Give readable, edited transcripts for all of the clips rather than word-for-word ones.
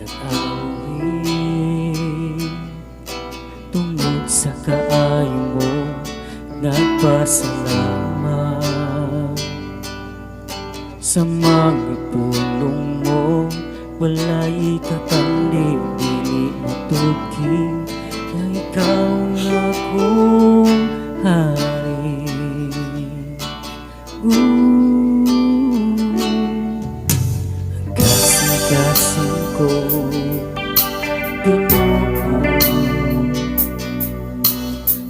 nag-awit tungod sa kaayo mo, nagpasalamat sa mga tulong mo. Wala'y katandi, dili matuki na ikaw nga kong hari. Ang kasing-kasing ko, Ginoo,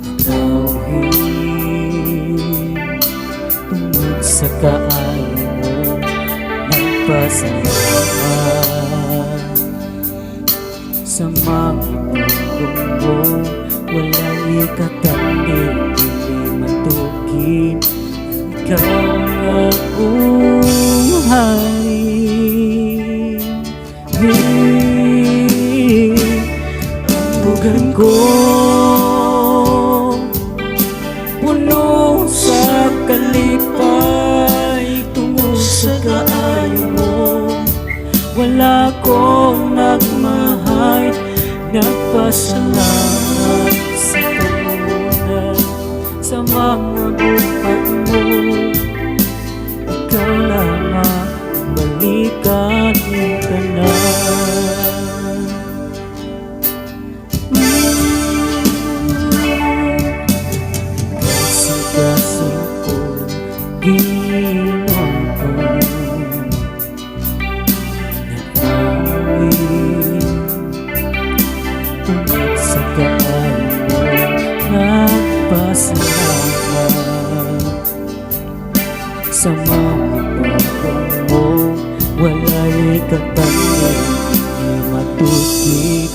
nag-awit tungod sa kaayo mo, nagpasalamat sa mga tulong mo. Wala'y katandi, dili matukin, ikaw nga kong hari. Bugan ko puno sa kalipay tungod sa kaayo mo. Wala kong nagmahay, nagpasalamat sa kanunay sa mga buhat mo. Ikaw lamang balikan ka na. Kasing-kasing ko, Ginoo, tungod sa kaayo mo, nagpasalamat sa mga tulong mo. Wala'y katandi, di matuki,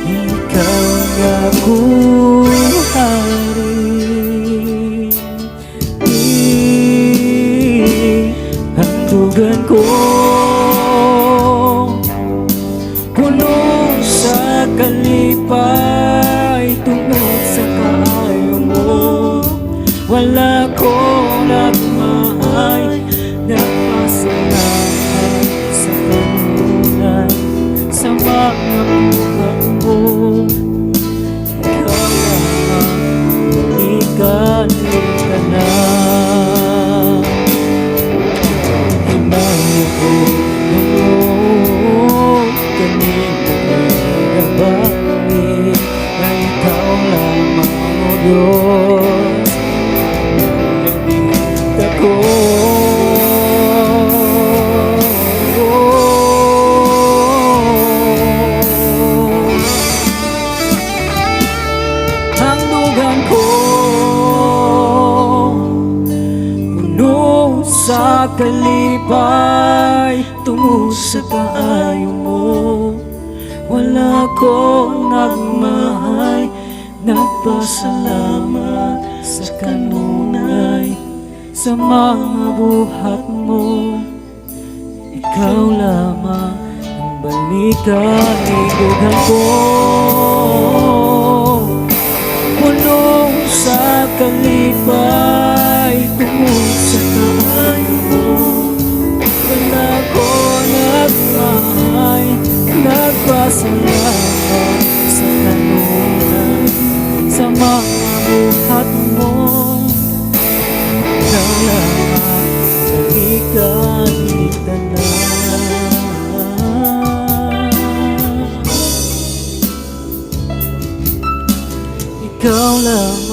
ikaw nga kong hari. Handugan ko puno sa kalipay tungod sa kaayo mo. Wala kong nagmahay, nagpasalamat sa kanunay sa mga buhat mo. Ikaw lamang balikan ka na. Imayo ko kanina nagabangin na ikaw lamang, O Diyos, nagdit ako. Hangdugan ko puno sa kalipay tungod sa kaayo mo. Wala kong nagmahay, nagpasalamat sa kanunay sa mga buhat mo. Ikaw lamang ang balikan, igugan ko puno sa kalipay tungod sa kaayo mo. Wala ko nagmahay, nagpasalamat sa kanunay sa mga buhat mo. Ikaw lamang balikan kita na. Ikaw lamang